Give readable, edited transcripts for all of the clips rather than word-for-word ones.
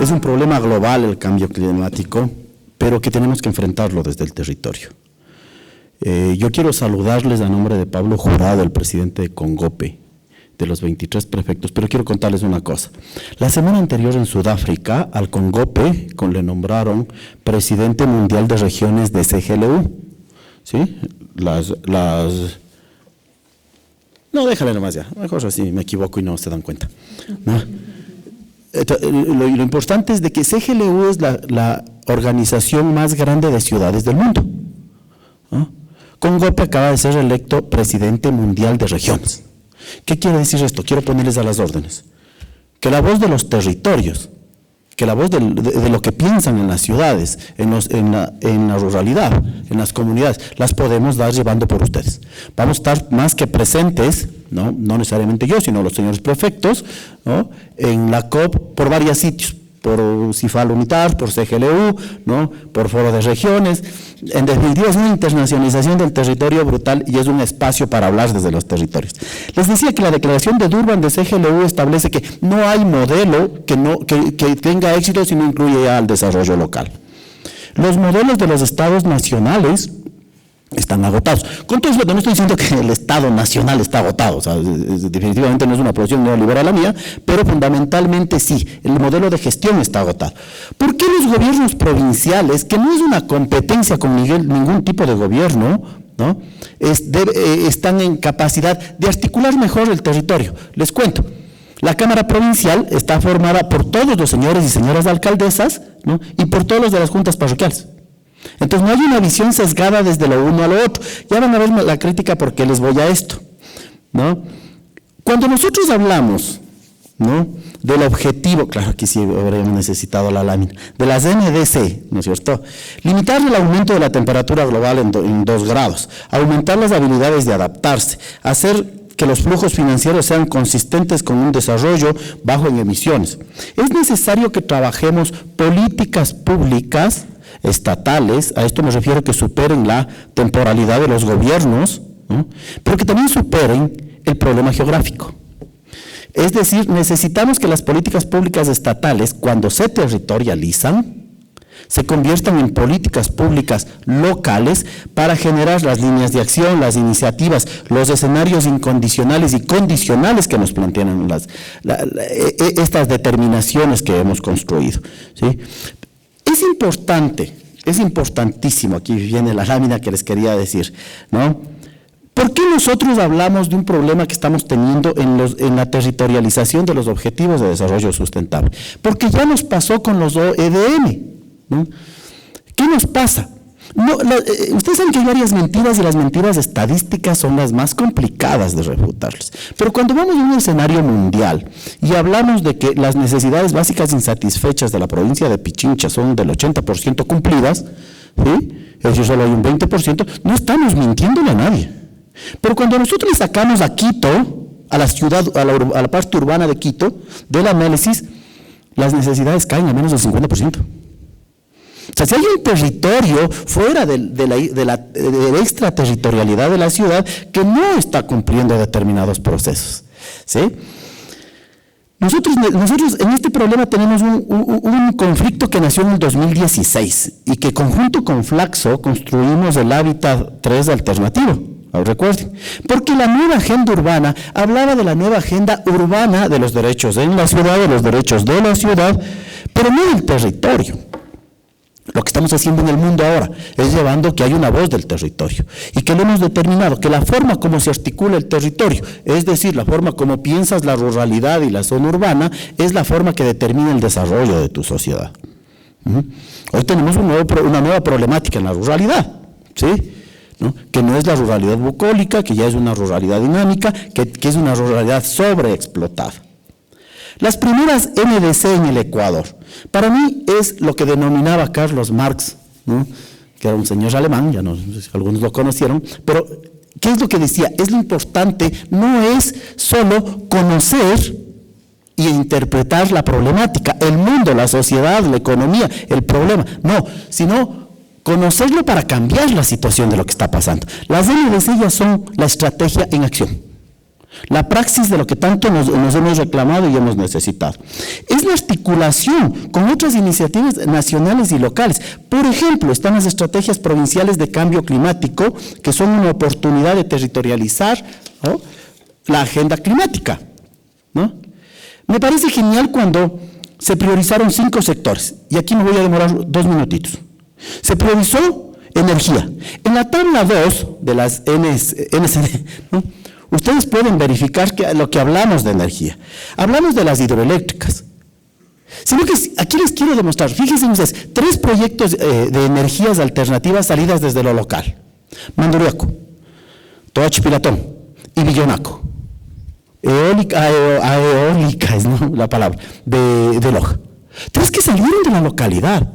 Es un problema global el cambio climático, pero que tenemos que enfrentarlo desde el territorio. Yo quiero saludarles a nombre de Pablo Jurado, el presidente de Congope, de los 23 prefectos, pero quiero contarles una cosa. La semana anterior en Sudáfrica, al Congope le nombraron presidente mundial de regiones de CGLU. ¿Sí? No, déjale nomás ya, mejor así me equivoco y no se dan cuenta. ¿No? Lo importante es de que CGLU es la organización más grande de ciudades del mundo. ¿No? Congope acaba de ser electo presidente mundial de regiones. ¿Qué quiere decir esto? Quiero ponerles a las órdenes. Que la voz de los territorios, que la voz de lo que piensan en las ciudades, en la ruralidad, en las comunidades, las podemos dar llevando por ustedes. Vamos a estar más que presentes, no necesariamente yo, sino los señores prefectos, ¿no?, en la COP por varios sitios, por CIFAL Unitar, por CGLU, ¿no?, por Foro de Regiones. En definitiva, es una internacionalización del territorio brutal y es un espacio para hablar desde los territorios. Les decía que la declaración de Durban de CGLU establece que no hay modelo que tenga éxito si no incluye al desarrollo local. Los modelos de los estados nacionales están agotados. Con todo esto no estoy diciendo que el Estado nacional está agotado, o sea, definitivamente no es una posición neoliberal la mía, pero fundamentalmente sí, el modelo de gestión está agotado. ¿Por qué los gobiernos provinciales, que no es una competencia con ningún tipo de gobierno, ¿no?, están en capacidad de articular mejor el territorio? Les cuento. La Cámara Provincial está formada por todos los señores y señoras alcaldesas, ¿no?, y por todos los de las juntas parroquiales. Entonces no hay una visión sesgada desde lo uno a lo otro. Ya van a ver la crítica porque les voy a esto, ¿no? Cuando nosotros hablamos, ¿no?, del objetivo, claro que sí habríamos necesitado la lámina, de las NDC, ¿no es cierto? Limitar el aumento de la temperatura global en 2 grados, aumentar las habilidades de adaptarse, hacer que los flujos financieros sean consistentes con un desarrollo bajo en emisiones. Es necesario que trabajemos políticas públicas estatales, a esto me refiero, que superen la temporalidad de los gobiernos, ¿no?, pero que también superen el problema geográfico. Es decir, necesitamos que las políticas públicas estatales, cuando se territorializan, se conviertan en políticas públicas locales para generar las líneas de acción, las iniciativas, los escenarios incondicionales y condicionales que nos plantean estas determinaciones que hemos construido, ¿sí? Es importantísimo, aquí viene la lámina que les quería decir, ¿no? ¿Por qué nosotros hablamos de un problema que estamos teniendo en la territorialización de los objetivos de desarrollo sustentable? Porque ya nos pasó con los OEDM, ¿no? ¿Qué nos pasa? Ustedes saben que hay varias mentiras y las mentiras estadísticas son las más complicadas de refutarlas. Pero cuando vamos a un escenario mundial y hablamos de que las necesidades básicas insatisfechas de la provincia de Pichincha son del 80% cumplidas, ¿sí?, es decir, solo hay un 20%, no estamos mintiéndole a nadie. Pero cuando nosotros le sacamos a Quito, a la ciudad, a la parte urbana de Quito, del análisis, las necesidades caen a menos del 50%. O sea, si hay un territorio fuera de la extraterritorialidad de la ciudad que no está cumpliendo determinados procesos, ¿sí? Nosotros en este problema tenemos un conflicto que nació en el 2016 y que conjunto con Flaxo construimos el Hábitat 3 alternativo. Recuerden, porque la nueva agenda urbana hablaba de la nueva agenda urbana de los derechos en la ciudad, de los derechos de la ciudad, pero no del territorio. Lo que estamos haciendo en el mundo ahora es llevando que hay una voz del territorio y que lo hemos determinado, que la forma como se articula el territorio, es decir, la forma como piensas la ruralidad y la zona urbana, es la forma que determina el desarrollo de tu sociedad. Hoy tenemos una nueva problemática en la ruralidad, ¿sí?, ¿no?, que no es la ruralidad bucólica, que ya es una ruralidad dinámica, que es una ruralidad sobreexplotada. Las primeras NDC en el Ecuador, para mí es lo que denominaba Carlos Marx, ¿no?, que era un señor alemán, ya no sé si algunos lo conocieron, pero ¿qué es lo que decía? Es lo importante, no es solo conocer y interpretar la problemática, el mundo, la sociedad, la economía, el problema, no, sino conocerlo para cambiar la situación de lo que está pasando. Las NDC ya son la estrategia en acción. La praxis de lo que tanto nos hemos reclamado y hemos necesitado. Es la articulación con otras iniciativas nacionales y locales. Por ejemplo, están las estrategias provinciales de cambio climático, que son una oportunidad de territorializar, ¿no?, la agenda climática, ¿no? Me parece genial cuando se priorizaron 5 sectores, y aquí me voy a demorar 2 minutitos. Se priorizó energía. En la tabla 2 de las NCD, ¿no?, ustedes pueden verificar lo que hablamos de energía. Hablamos de las hidroeléctricas. Sino que aquí les quiero demostrar, fíjense ustedes, 3 proyectos de energías alternativas salidas desde lo local. Manduriaco, Toachipilatón y Villonaco. Eólica es, ¿no?, la palabra, de Loja. 3 que salieron de la localidad.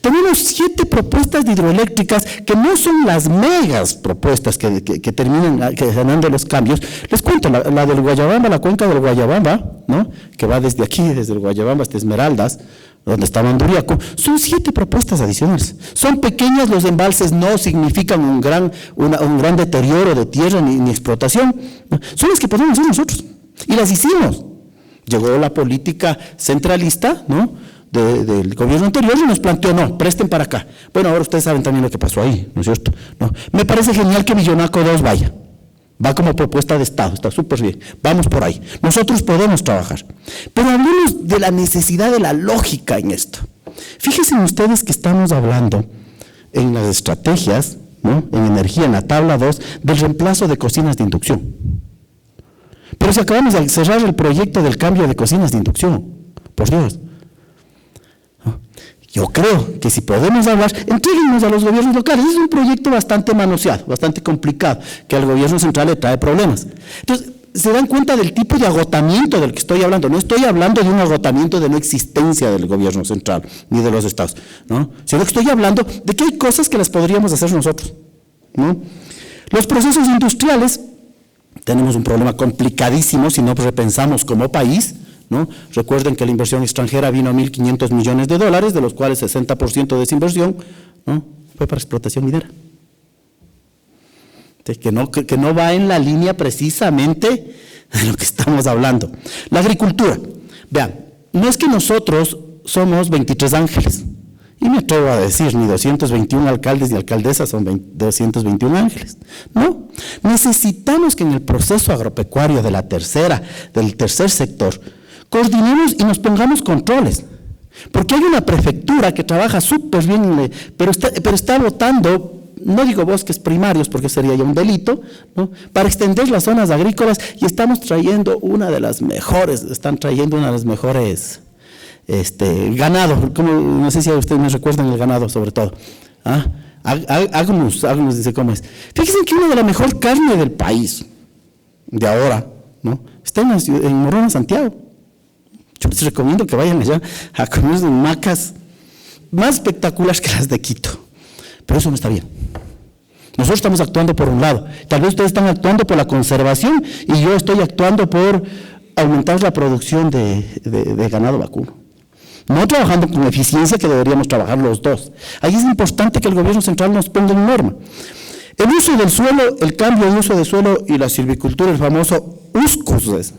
Tenemos 7 propuestas de hidroeléctricas que no son las megas propuestas que terminan generando los cambios. Les cuento, la del Guayabamba, la cuenca del Guayabamba, ¿no?, que va desde aquí, desde el Guayabamba hasta Esmeraldas, donde está Manduriaco, son 7 propuestas adicionales. Son pequeñas, los embalses no significan un gran deterioro de tierra ni explotación, ¿no? Son las que podemos hacer nosotros, y las hicimos. Llegó la política centralista, ¿no?, del gobierno anterior y nos planteó, no, presten para acá. Bueno, ahora ustedes saben también lo que pasó ahí, ¿no es cierto? No. Me parece genial que Villonaco 2 vaya. Va como propuesta de Estado, está súper bien. Vamos por ahí. Nosotros podemos trabajar. Pero hablemos de la necesidad de la lógica en esto. Fíjense ustedes que estamos hablando en las estrategias, ¿no?, en energía, en la tabla 2, del reemplazo de cocinas de inducción. Pero si acabamos de cerrar el proyecto del cambio de cocinas de inducción, por Dios. Yo creo que si podemos hablar, entréguenos a los gobiernos locales. Es un proyecto bastante manoseado, bastante complicado, que al gobierno central le trae problemas. Entonces, se dan cuenta del tipo de agotamiento del que estoy hablando. No estoy hablando de un agotamiento de no existencia del gobierno central, ni de los estados, ¿no?, sino que estoy hablando de que hay cosas que las podríamos hacer nosotros, ¿no? Los procesos industriales, tenemos un problema complicadísimo si no repensamos como país, ¿no? Recuerden que la inversión extranjera vino a $1.500 millones, de los cuales 60% de esa inversión, ¿no?, fue para explotación minera. Que no va en la línea precisamente de lo que estamos hablando. La agricultura, vean, no es que nosotros somos 23 ángeles, y me atrevo a decir, ni 221 alcaldes y alcaldesas son 221 ángeles, no. Necesitamos que en el proceso agropecuario del tercer sector, coordinemos y nos pongamos controles, porque hay una prefectura que trabaja súper bien, pero está votando, no digo bosques primarios porque sería ya un delito, ¿no?, para extender las zonas agrícolas, y están trayendo una de las mejores ganado, no sé si ustedes me recuerdan el ganado sobre todo, Agnus dice cómo es. Fíjense que una de la mejor carne del país, de ahora, ¿no?, está en Morona, Santiago. Yo les recomiendo que vayan allá a comer macas más espectaculares que las de Quito, pero eso no está bien. Nosotros estamos actuando por un lado, tal vez ustedes están actuando por la conservación y yo estoy actuando por aumentar la producción de ganado vacuno. No trabajando con eficiencia, que deberíamos trabajar los dos. Ahí es importante que el gobierno central nos ponga en norma. El uso del suelo, el cambio de uso de suelo y la silvicultura, el famoso USCUS,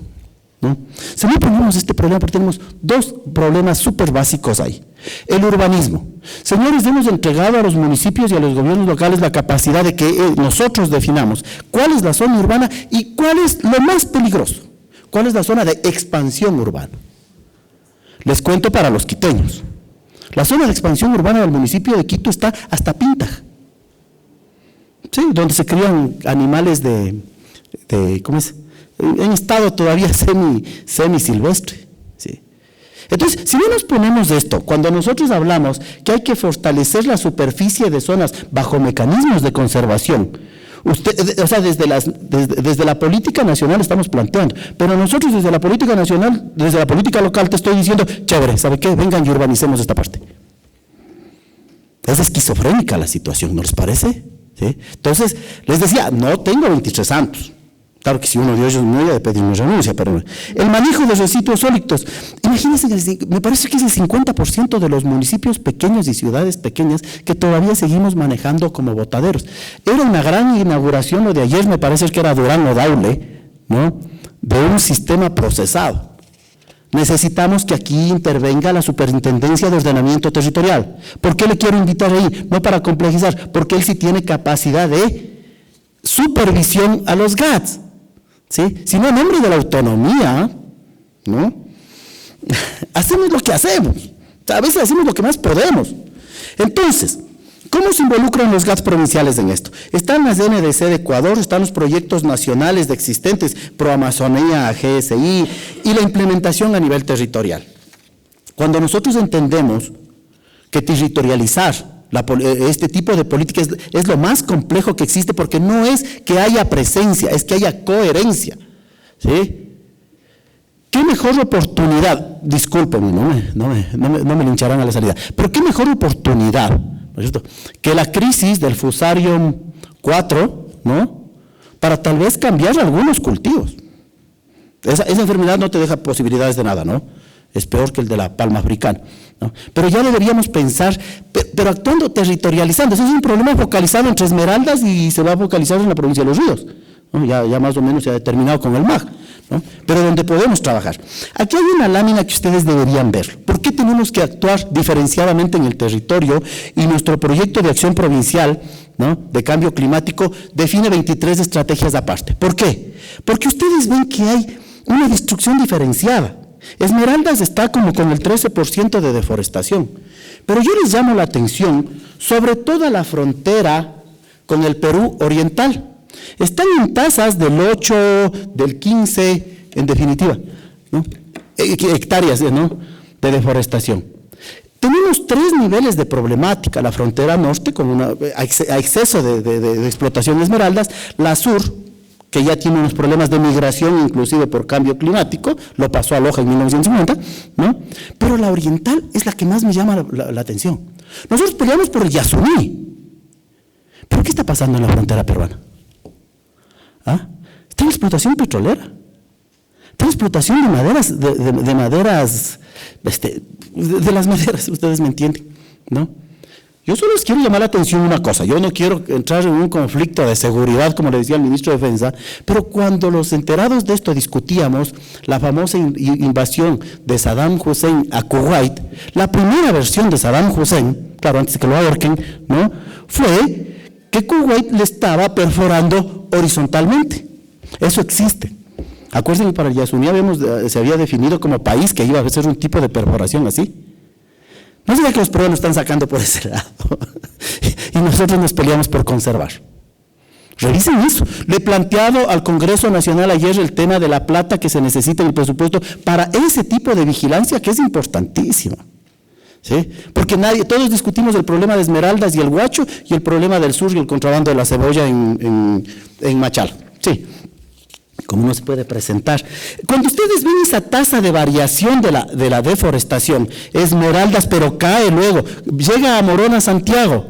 ¿no? Si no ponemos este problema, porque tenemos 2 problemas súper básicos ahí. El urbanismo. Señores, hemos entregado a los municipios y a los gobiernos locales la capacidad de que nosotros definamos cuál es la zona urbana y cuál es lo más peligroso, cuál es la zona de expansión urbana. Les cuento para los quiteños. La zona de expansión urbana del municipio de Quito está hasta Pinta, ¿sí?, donde se crían animales ¿cómo es?, en estado todavía semisilvestre, ¿sí? Entonces, si no nos ponemos esto, cuando nosotros hablamos que hay que fortalecer la superficie de zonas bajo mecanismos de conservación, desde la política nacional estamos planteando, pero nosotros desde la política nacional, desde la política local te estoy diciendo, chévere, ¿sabe qué? Vengan y urbanicemos esta parte. Es esquizofrénica la situación, ¿no les parece? ¿Sí? Entonces, les decía, no tengo 23 santos. Claro que si uno de ellos no iba a pedirme renuncia, pero el manejo de residuos sólidos, imagínense, me parece que es el 50% de los municipios pequeños y ciudades pequeñas que todavía seguimos manejando como botaderos. Era una gran inauguración lo de ayer, me parece que era Durán o Daule, ¿no?, de un sistema procesado. Necesitamos que aquí intervenga la Superintendencia de Ordenamiento Territorial. ¿Por qué le quiero invitar ahí? No para complejizar, porque él sí tiene capacidad de supervisión a los GATS, ¿sí? Si no, en nombre de la autonomía, ¿no? Hacemos lo que hacemos, a veces hacemos lo que más podemos. Entonces, ¿cómo se involucran los GATS provinciales en esto? Están las NDC de Ecuador, están los proyectos nacionales de existentes, Proamazonía, GSI, y la implementación a nivel territorial. Cuando nosotros entendemos que territorializar este tipo de políticas es lo más complejo que existe, porque no es que haya presencia, es que haya coherencia, ¿sí? ¿Qué mejor oportunidad? Discúlpenme, no me lincharán a la salida, pero ¿qué mejor oportunidad, ¿no es cierto?, que la crisis del Fusarium 4, ¿no?, para tal vez cambiar algunos cultivos? Esa enfermedad no te deja posibilidades de nada, ¿no? Es peor que el de la palma africana, ¿no? Pero ya deberíamos pensar, pero actuando, territorializando. Ese es un problema focalizado entre Esmeraldas y se va a focalizar en la provincia de Los Ríos, ¿no? Ya más o menos se ha determinado con el MAG, ¿no? Pero donde podemos trabajar. Aquí hay una lámina que ustedes deberían ver. ¿Por qué tenemos que actuar diferenciadamente en el territorio? Y nuestro proyecto de acción provincial, ¿no?, de cambio climático define 23 estrategias aparte. ¿Por qué? Porque ustedes ven que hay una destrucción diferenciada. Esmeraldas está como con el 13% de deforestación, pero yo les llamo la atención sobre toda la frontera con el Perú oriental. Están en tasas del 8, del 15, en definitiva, ¿no?, hectáreas, ¿no?, de deforestación. Tenemos 3 niveles de problemática: la frontera norte, con a exceso de explotación de esmeraldas; la sur, que ya tiene unos problemas de migración, inclusive por cambio climático, lo pasó a Loja en 1950, ¿no? Pero la oriental es la que más me llama la atención. Nosotros peleamos por el Yasuní, pero ¿qué está pasando en la frontera peruana? ¿Ah? Está en explotación petrolera, está en explotación de maderas, de maderas, de las maderas, ustedes me entienden, ¿no? Yo solo les quiero llamar la atención una cosa: yo no quiero entrar en un conflicto de seguridad, como le decía el ministro de Defensa, pero cuando los enterados de esto discutíamos la famosa invasión de Saddam Hussein a Kuwait, la primera versión de Saddam Hussein, claro, antes de que lo ahorquen, ¿no?, fue que Kuwait le estaba perforando horizontalmente. Eso existe. Acuérdense que para el Yasuní se había definido como país que iba a ser un tipo de perforación así. No se ve que los peruanos están sacando por ese lado y nosotros nos peleamos por conservar. Revisen eso. Le he planteado al Congreso Nacional ayer el tema de la plata que se necesita en el presupuesto para ese tipo de vigilancia, que es importantísima, ¿sí? Porque todos discutimos el problema de Esmeraldas y el Huacho, y el problema del sur y el contrabando de la cebolla en Machala, sí. ¿Cómo no se puede presentar? Cuando ustedes ven esa tasa de variación de la deforestación, Esmeraldas, pero cae luego, llega a Morona, Santiago.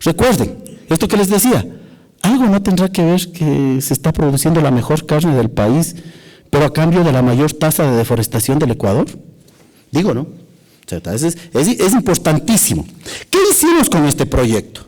Recuerden, esto que les decía, algo no tendrá que ver que se está produciendo la mejor carne del país, pero a cambio de la mayor tasa de deforestación del Ecuador. Digo, ¿no? Es importantísimo. ¿Qué hicimos con este proyecto?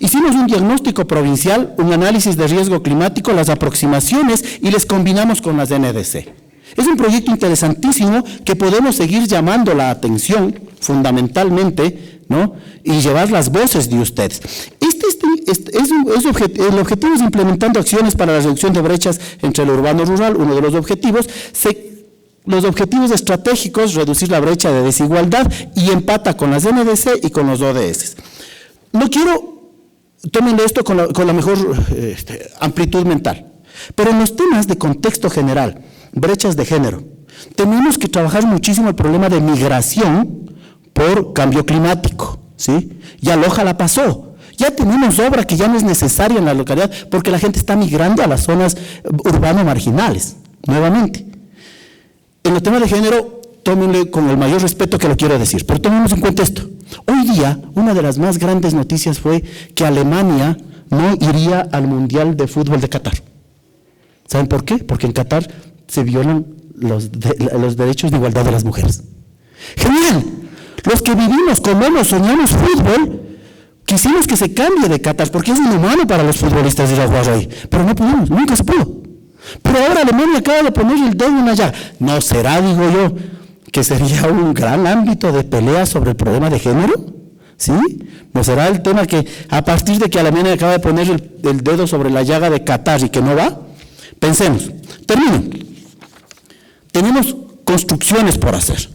Hicimos un diagnóstico provincial, un análisis de riesgo climático, las aproximaciones, y les combinamos con las NDC. Es un proyecto interesantísimo que podemos seguir llamando la atención fundamentalmente, ¿no?, y llevar las voces de ustedes. El objetivo es implementando acciones para la reducción de brechas entre lo urbano y rural. Uno de los objetivos, los objetivos estratégicos, reducir la brecha de desigualdad, y empata con las NDC y con los ODS. No quiero... Tómenlo esto con la mejor amplitud mental. Pero en los temas de contexto general, brechas de género, tenemos que trabajar muchísimo el problema de migración por cambio climático, ¿sí? Ya Loja la pasó. Ya tenemos obra que ya no es necesaria en la localidad porque la gente está migrando a las zonas urbano-marginales, nuevamente. En el tema de género, tómenle con el mayor respeto que lo quiero decir, pero tomemos en cuenta esto. Hoy día, una de las más grandes noticias fue que Alemania no iría al Mundial de Fútbol de Qatar. ¿Saben por qué? Porque en Qatar se violan los derechos de igualdad de las mujeres. ¡Genial! Los que vivimos, comemos, soñamos fútbol, quisimos que se cambie de Qatar, porque es inhumano para los futbolistas ir a jugar ahí, pero no pudimos, nunca se pudo. Pero ahora Alemania acaba de poner el dedo en una llaga. ¿No será, digo yo, que sería un gran ámbito de pelea sobre el problema de género? ¿Sí? ¿No será el tema que a partir de que Alemania acaba de poner el dedo sobre la llaga de Qatar y que no va? Pensemos. Termino. Tenemos construcciones por hacer.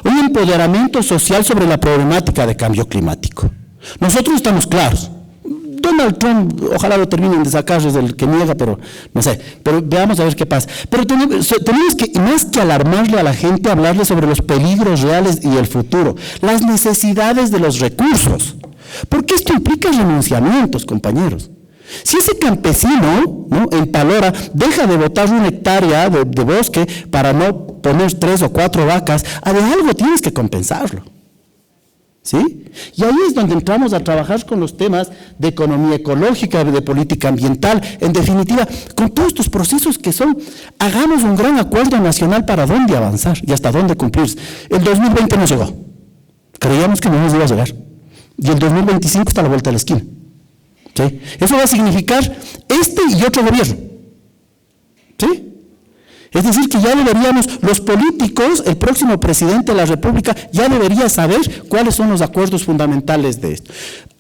Un empoderamiento social sobre la problemática de cambio climático. Nosotros estamos claros. Donald Trump, ojalá lo terminen de sacar desde el que niega, pero no sé, pero veamos a ver qué pasa. Pero tenemos que, más que alarmarle a la gente, hablarle sobre los peligros reales y el futuro, las necesidades de los recursos, porque esto implica renunciamientos, compañeros. Si ese campesino, ¿no?, en Palora deja de botar una hectárea de bosque para no poner 3 o 4 vacas, de algo tienes que compensarlo. ¿Sí? Y ahí es donde entramos a trabajar con los temas de economía ecológica, de política ambiental, en definitiva, con todos estos procesos que son, hagamos un gran acuerdo nacional para dónde avanzar y hasta dónde cumplir. El 2020 no llegó, creíamos que no nos iba a llegar, y el 2025 está a la vuelta de la esquina. ¿Sí? Eso va a significar este y otro gobierno. ¿Sí? Es decir, que ya deberíamos, los políticos, el próximo presidente de la República, ya debería saber cuáles son los acuerdos fundamentales de esto.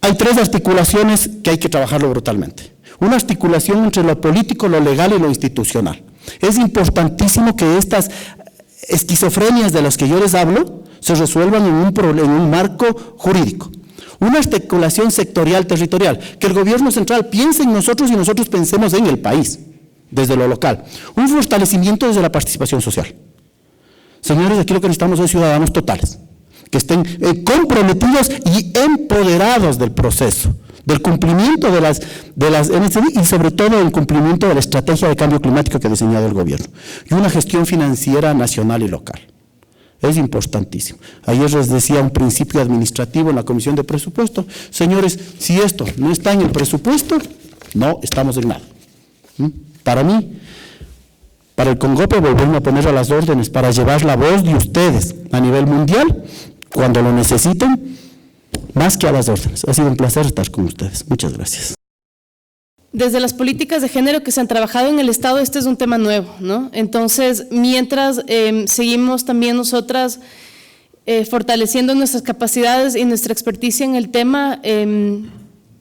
Hay 3 articulaciones que hay que trabajarlo brutalmente. Una articulación entre lo político, lo legal y lo institucional. Es importantísimo que estas esquizofrenias de las que yo les hablo se resuelvan en un marco jurídico. Una articulación sectorial, territorial, que el gobierno central piense en nosotros y nosotros pensemos en el país, desde lo local. Un fortalecimiento desde la participación social. Señores, aquí lo que necesitamos es ciudadanos totales, que estén comprometidos y empoderados del proceso, del cumplimiento de las NCD y sobre todo el cumplimiento de la estrategia de cambio climático que ha diseñado el gobierno. Y una gestión financiera nacional y local. Es importantísimo. Ayer les decía un principio administrativo en la Comisión de Presupuesto. Señores, si esto no está en el presupuesto, no estamos en nada. Para mí, para el Congope, volverme a poner a las órdenes para llevar la voz de ustedes a nivel mundial, cuando lo necesiten, más que a las órdenes. Ha sido un placer estar con ustedes. Muchas gracias. Desde las políticas de género que se han trabajado en el Estado, este es un tema nuevo, ¿no? Entonces, mientras seguimos también nosotras fortaleciendo nuestras capacidades y nuestra experticia en el tema,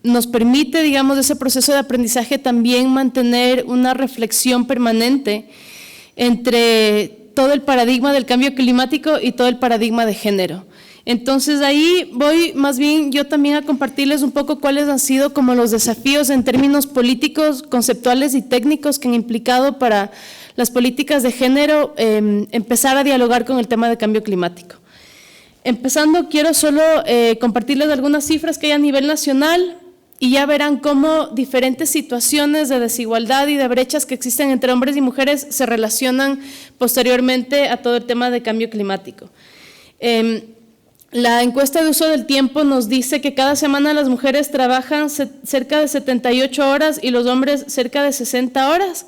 nos permite, digamos, ese proceso de aprendizaje también mantener una reflexión permanente entre todo el paradigma del cambio climático y todo el paradigma de género. Entonces ahí voy más bien yo también a compartirles un poco cuáles han sido como los desafíos en términos políticos, conceptuales y técnicos que han implicado para las políticas de género empezar a dialogar con el tema de cambio climático. Empezando, quiero solo compartirles algunas cifras que hay a nivel nacional y ya verán cómo diferentes situaciones de desigualdad y de brechas que existen entre hombres y mujeres se relacionan posteriormente a todo el tema de cambio climático. La encuesta de uso del tiempo nos dice que cada semana las mujeres trabajan cerca de 78 horas y los hombres cerca de 60 horas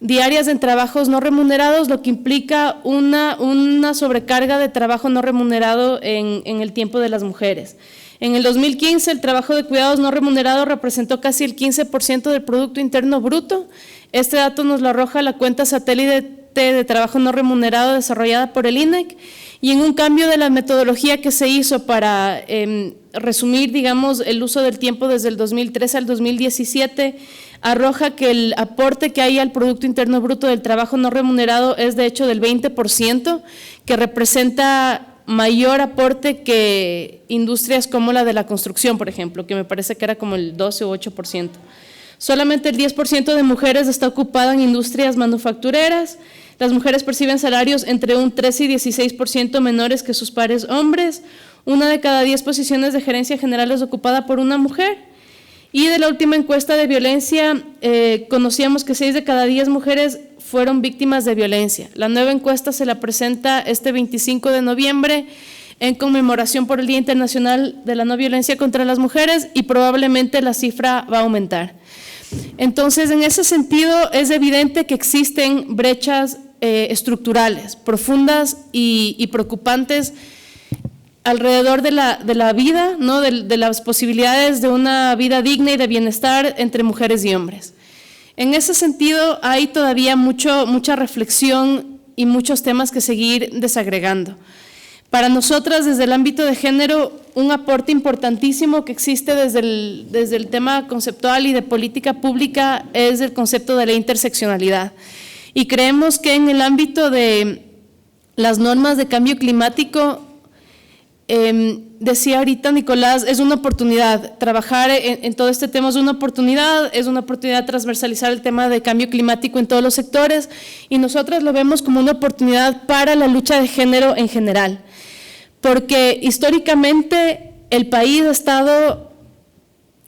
diarias en trabajos no remunerados, lo que implica una sobrecarga de trabajo no remunerado en el tiempo de las mujeres. En el 2015 el trabajo de cuidados no remunerado representó casi el 15% del Producto Interno Bruto. Este dato nos lo arroja la cuenta satélite de trabajo no remunerado desarrollada por el INEC, y en un cambio de la metodología que se hizo para resumir, digamos, el uso del tiempo desde el 2013 al 2017, arroja que el aporte que hay al Producto Interno Bruto del trabajo no remunerado es de hecho del 20%, que representa mayor aporte que industrias como la de la construcción, por ejemplo, que me parece que era como el 12 o 8%. Solamente el 10% de mujeres está ocupada en industrias manufactureras. Las mujeres perciben salarios entre un 13 y 16% menores que sus pares hombres. 1 de cada 10 posiciones de gerencia general es ocupada por una mujer. Y de la última encuesta de violencia, conocíamos que 6 de cada 10 mujeres fueron víctimas de violencia. La nueva encuesta se la presenta este 25 de noviembre en conmemoración por el Día Internacional de la No Violencia contra las Mujeres y probablemente la cifra va a aumentar. Entonces, en ese sentido, es evidente que existen brechas estructurales, profundas y preocupantes alrededor de la vida, ¿no? de las posibilidades de una vida digna y de bienestar entre mujeres y hombres. En ese sentido, hay todavía mucha reflexión y muchos temas que seguir desagregando. Para nosotras, desde el ámbito de género, un aporte importantísimo que existe desde el tema conceptual y de política pública es el concepto de la interseccionalidad. Y creemos que en el ámbito de las normas de cambio climático, decía ahorita Nicolás, es una oportunidad, trabajar en todo este tema es una oportunidad transversalizar el tema de cambio climático en todos los sectores, y nosotras lo vemos como una oportunidad para la lucha de género en general, porque históricamente el país ha estado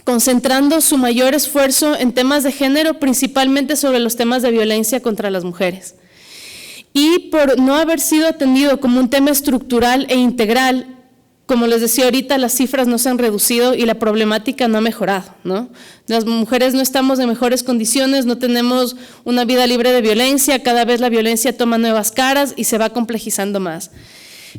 concentrando su mayor esfuerzo en temas de género, principalmente sobre los temas de violencia contra las mujeres. Y por no haber sido atendido como un tema estructural e integral, como les decía ahorita, las cifras no se han reducido y la problemática no ha mejorado, ¿no? Las mujeres no estamos en mejores condiciones, no tenemos una vida libre de violencia, cada vez la violencia toma nuevas caras y se va complejizando más.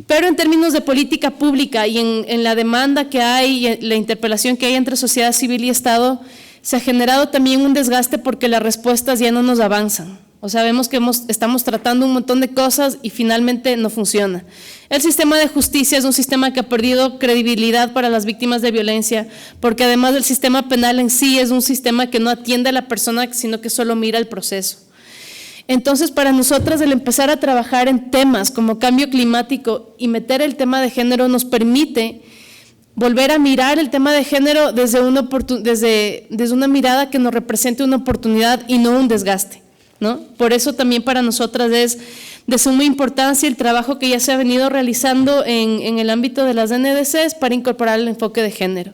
Pero en términos de política pública y en la demanda que hay, y en la interpelación que hay entre sociedad civil y Estado, se ha generado también un desgaste porque las respuestas ya no nos avanzan. O sea, vemos que estamos tratando un montón de cosas y finalmente no funciona. El sistema de justicia es un sistema que ha perdido credibilidad para las víctimas de violencia, porque además del sistema penal en sí es un sistema que no atiende a la persona, sino que solo mira el proceso. Entonces, para nosotras, el empezar a trabajar en temas como cambio climático y meter el tema de género nos permite volver a mirar el tema de género desde una mirada que nos represente una oportunidad y no un desgaste, ¿no? Por eso también para nosotras es de suma importancia el trabajo que ya se ha venido realizando en el ámbito de las NDCs para incorporar el enfoque de género.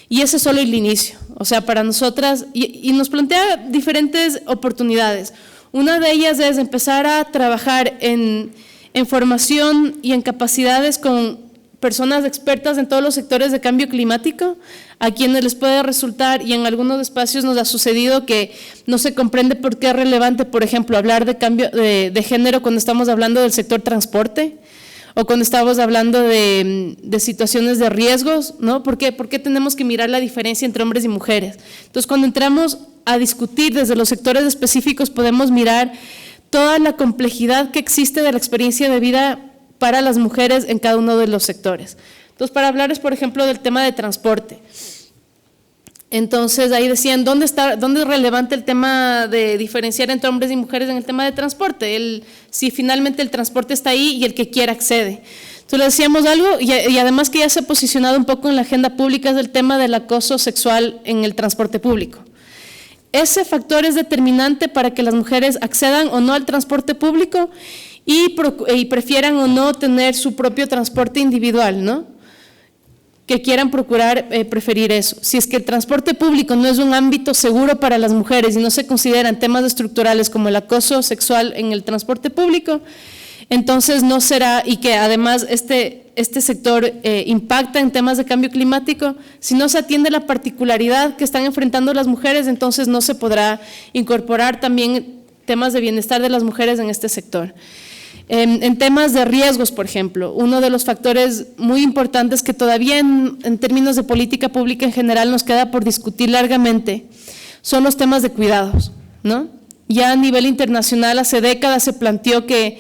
Y ese es solo el inicio, o sea, para nosotras, y nos plantea diferentes oportunidades. Una de ellas es empezar a trabajar en formación y en capacidades con personas expertas en todos los sectores de cambio climático, a quienes les puede resultar, y en algunos espacios nos ha sucedido que no se comprende por qué es relevante, por ejemplo, hablar de cambio de género cuando estamos hablando del sector transporte o cuando estamos hablando de situaciones de riesgos, ¿no? ¿Por qué tenemos que mirar la diferencia entre hombres y mujeres? Entonces, cuando entramos a discutir desde los sectores específicos, podemos mirar toda la complejidad que existe de la experiencia de vida para las mujeres en cada uno de los sectores. Entonces, para hablarles, por ejemplo, del tema de transporte. Entonces, ahí decían, ¿dónde es relevante el tema de diferenciar entre hombres y mujeres en el tema de transporte? Si finalmente el transporte está ahí y el que quiera accede. Entonces, le decíamos algo, y además que ya se ha posicionado un poco en la agenda pública, es el tema del acoso sexual en el transporte público. Ese factor es determinante para que las mujeres accedan o no al transporte público y prefieran o no tener su propio transporte individual, ¿no? Que quieran preferir eso. Si es que el transporte público no es un ámbito seguro para las mujeres y no se consideran temas estructurales como el acoso sexual en el transporte público, entonces no será, y que además este sector impacta en temas de cambio climático, si no se atiende la particularidad que están enfrentando las mujeres, entonces no se podrá incorporar también temas de bienestar de las mujeres en este sector. En temas de riesgos, por ejemplo, uno de los factores muy importantes que todavía en términos de política pública en general nos queda por discutir largamente son los temas de cuidados, ¿no? Ya a nivel internacional hace décadas se planteó que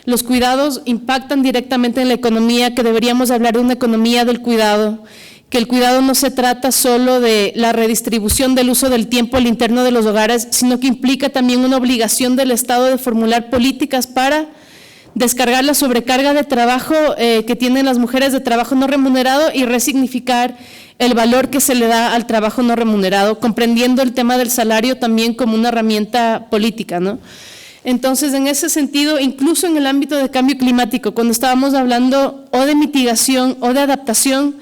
los cuidados impactan directamente en la economía, que deberíamos hablar de una economía del cuidado, que el cuidado no se trata solo de la redistribución del uso del tiempo al interno de los hogares, sino que implica también una obligación del Estado de formular políticas para descargar la sobrecarga de trabajo que tienen las mujeres de trabajo no remunerado y resignificar el valor que se le da al trabajo no remunerado, comprendiendo el tema del salario también como una herramienta política, ¿no? Entonces, en ese sentido, incluso en el ámbito de cambio climático, cuando estábamos hablando o de mitigación o de adaptación,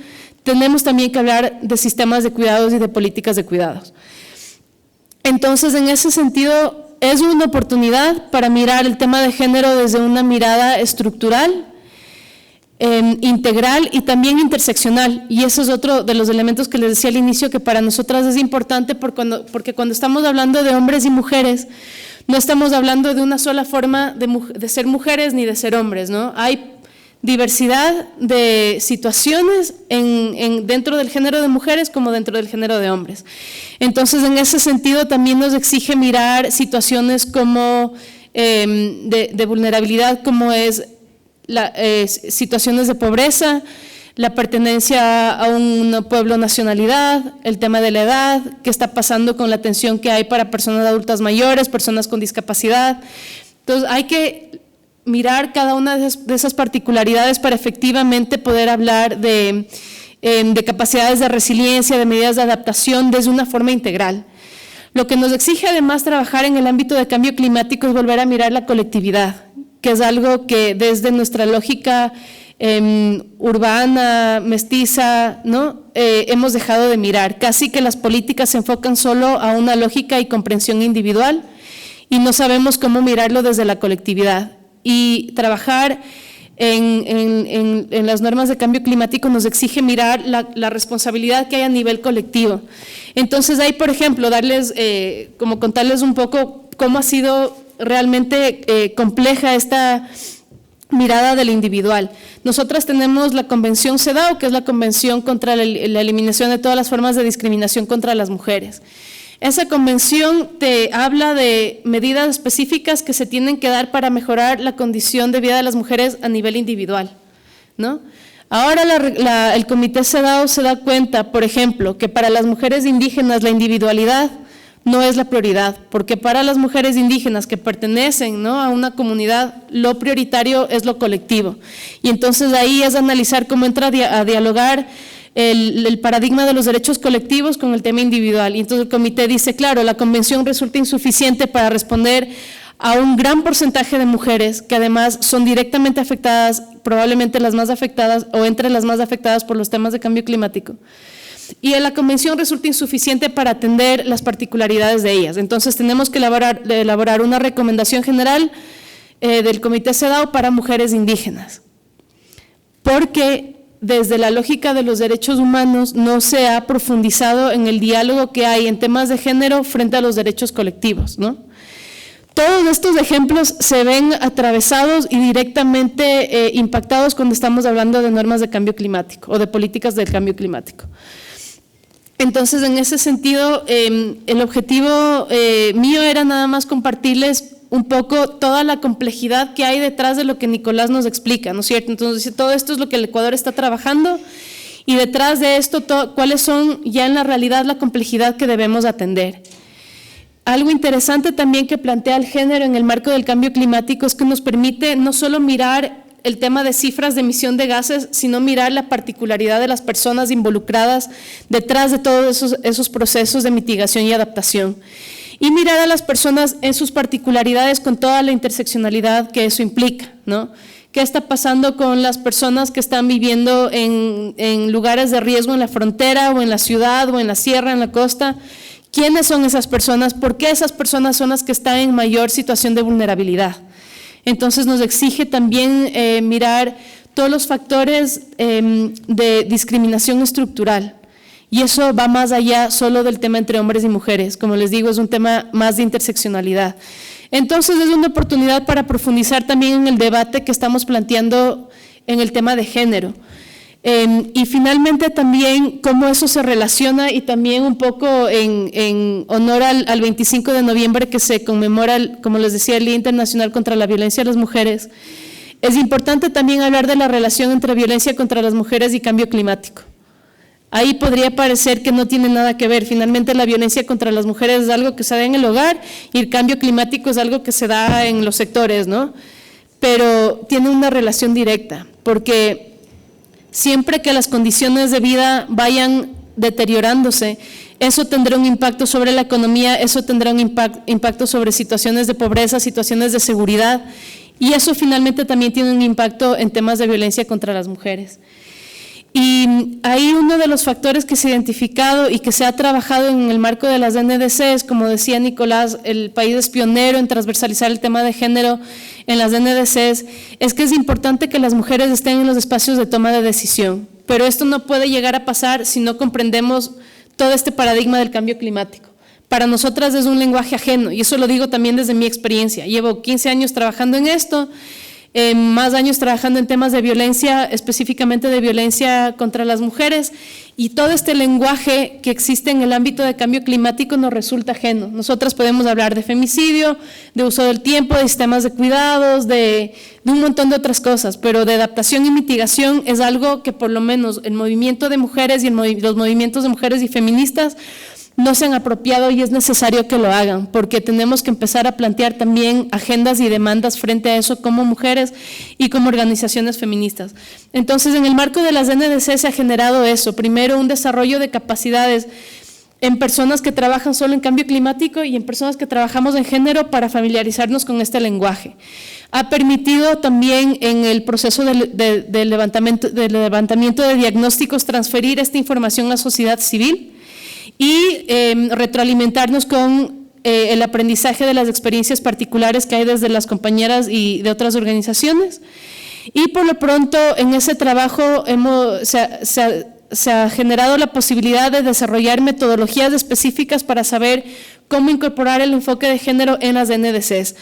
tenemos también que hablar de sistemas de cuidados y de políticas de cuidados. Entonces, en ese sentido, es una oportunidad para mirar el tema de género desde una mirada estructural, integral y también interseccional. Y eso es otro de los elementos que les decía al inicio, que para nosotras es importante porque cuando estamos hablando de hombres y mujeres, no estamos hablando de una sola forma de ser mujeres ni de ser hombres, ¿no? Hay diversidad de situaciones dentro del género de mujeres como dentro del género de hombres. Entonces, en ese sentido, también nos exige mirar situaciones como de vulnerabilidad, como es situaciones de pobreza, la pertenencia a un pueblo, nacionalidad, el tema de la edad, qué está pasando con la atención que hay para personas adultas mayores, personas con discapacidad. Entonces, hay que mirar cada una de esas particularidades para efectivamente poder hablar de capacidades de resiliencia, de medidas de adaptación desde una forma integral. Lo que nos exige además trabajar en el ámbito de cambio climático es volver a mirar la colectividad, que es algo que desde nuestra lógica urbana, mestiza, ¿no? Hemos dejado de mirar. Casi que las políticas se enfocan solo a una lógica y comprensión individual y no sabemos cómo mirarlo desde la colectividad. Y trabajar en las normas de cambio climático nos exige mirar la responsabilidad que hay a nivel colectivo. Entonces, ahí, por ejemplo, como contarles un poco cómo ha sido realmente compleja esta mirada del individual. Nosotras tenemos la Convención CEDAW, que es la Convención contra la eliminación de todas las formas de discriminación contra las mujeres. Esa convención te habla de medidas específicas que se tienen que dar para mejorar la condición de vida de las mujeres a nivel individual, ¿no? Ahora el Comité CEDAW se da cuenta, por ejemplo, que para las mujeres indígenas la individualidad no es la prioridad, porque para las mujeres indígenas que pertenecen, ¿no?, a una comunidad, lo prioritario es lo colectivo. Y entonces ahí es analizar cómo entra a dialogar el paradigma de los derechos colectivos con el tema individual. Y entonces el comité dice, claro, la convención resulta insuficiente para responder a un gran porcentaje de mujeres que además son directamente afectadas, probablemente las más afectadas o entre las más afectadas por los temas de cambio climático. Y la convención resulta insuficiente para atender las particularidades de ellas. Entonces tenemos que elaborar una recomendación general del Comité CEDAW para mujeres indígenas, porque desde la lógica de los derechos humanos no se ha profundizado en el diálogo que hay en temas de género frente a los derechos colectivos, ¿no? Todos estos ejemplos se ven atravesados y directamente impactados cuando estamos hablando de normas de cambio climático o de políticas del cambio climático. Entonces, en ese sentido, el objetivo mío era nada más compartirles un poco toda la complejidad que hay detrás de lo que Nicolás nos explica, ¿no es cierto? Entonces, todo esto es lo que el Ecuador está trabajando y detrás de esto, cuáles son ya en la realidad la complejidad que debemos atender. Algo interesante también que plantea el género en el marco del cambio climático es que nos permite no solo mirar el tema de cifras de emisión de gases, sino mirar la particularidad de las personas involucradas detrás de todos esos procesos de mitigación y adaptación. Y mirar a las personas en sus particularidades con toda la interseccionalidad que eso implica, ¿no? ¿Qué está pasando con las personas que están viviendo en lugares de riesgo en la frontera o en la ciudad o en la sierra, en la costa? ¿Quiénes son esas personas? ¿Por qué esas personas son las que están en mayor situación de vulnerabilidad? Entonces nos exige también mirar todos los factores de discriminación estructural. Y eso va más allá solo del tema entre hombres y mujeres. Como les digo, es un tema más de interseccionalidad. Entonces es una oportunidad para profundizar también en el debate que estamos planteando en el tema de género. Y finalmente también cómo eso se relaciona y también un poco en honor al 25 de noviembre que se conmemora, como les decía, el Día Internacional contra la Violencia a las Mujeres. Es importante también hablar de la relación entre violencia contra las mujeres y cambio climático. Ahí podría parecer que no tiene nada que ver. Finalmente la violencia contra las mujeres es algo que se da en el hogar y el cambio climático es algo que se da en los sectores, ¿no? Pero tiene una relación directa, porque siempre que las condiciones de vida vayan deteriorándose, eso tendrá un impacto sobre la economía, eso tendrá un impacto sobre situaciones de pobreza, situaciones de seguridad, y eso finalmente también tiene un impacto en temas de violencia contra las mujeres. Y ahí uno de los factores que se ha identificado y que se ha trabajado en el marco de las NDCs, como decía Nicolás, el país es pionero en transversalizar el tema de género en las NDCs, es que es importante que las mujeres estén en los espacios de toma de decisión, pero esto no puede llegar a pasar si no comprendemos todo este paradigma del cambio climático. Para nosotras es un lenguaje ajeno, y eso lo digo también desde mi experiencia. Llevo 15 años trabajando en esto, más años trabajando en temas de violencia, específicamente de violencia contra las mujeres, y todo este lenguaje que existe en el ámbito de cambio climático nos resulta ajeno. Nosotras podemos hablar de femicidio, de uso del tiempo, de sistemas de cuidados, de un montón de otras cosas, pero de adaptación y mitigación es algo que por lo menos el movimiento de mujeres y los movimientos de mujeres y feministas no se han apropiado, y es necesario que lo hagan, porque tenemos que empezar a plantear también agendas y demandas frente a eso como mujeres y como organizaciones feministas. Entonces, en el marco de las NDC se ha generado eso, primero un desarrollo de capacidades en personas que trabajan solo en cambio climático y en personas que trabajamos en género para familiarizarnos con este lenguaje. Ha permitido también en el proceso del levantamiento de diagnósticos transferir esta información a la sociedad civil y retroalimentarnos con el aprendizaje de las experiencias particulares que hay desde las compañeras y de otras organizaciones. Y por lo pronto en ese trabajo se ha generado la posibilidad de desarrollar metodologías específicas para saber cómo incorporar el enfoque de género en las NDCs.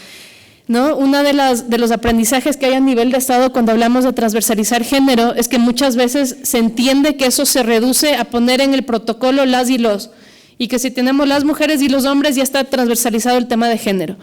¿No? Uno de los aprendizajes que hay a nivel de Estado cuando hablamos de transversalizar género es que muchas veces se entiende que eso se reduce a poner en el protocolo las y los, y que si tenemos las mujeres y los hombres ya está transversalizado el tema de género.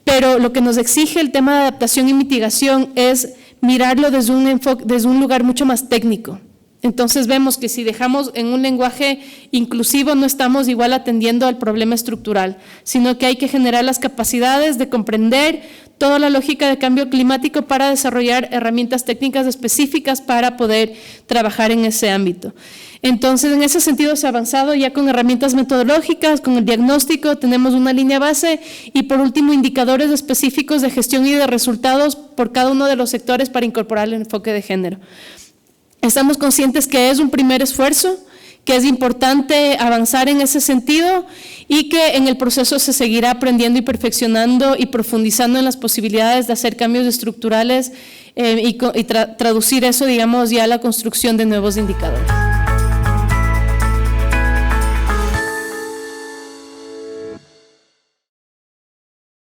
Pero lo que nos exige el tema de adaptación y mitigación es mirarlo desde un lugar mucho más técnico. Entonces vemos que si dejamos en un lenguaje inclusivo no estamos igual atendiendo al problema estructural, sino que hay que generar las capacidades de comprender toda la lógica de cambio climático para desarrollar herramientas técnicas específicas para poder trabajar en ese ámbito. Entonces, en ese sentido se ha avanzado ya con herramientas metodológicas, con el diagnóstico, tenemos una línea base y por último indicadores específicos de gestión y de resultados por cada uno de los sectores para incorporar el enfoque de género. Estamos conscientes que es un primer esfuerzo, que es importante avanzar en ese sentido y que en el proceso se seguirá aprendiendo y perfeccionando y profundizando en las posibilidades de hacer cambios estructurales y traducir eso, digamos, ya a la construcción de nuevos indicadores.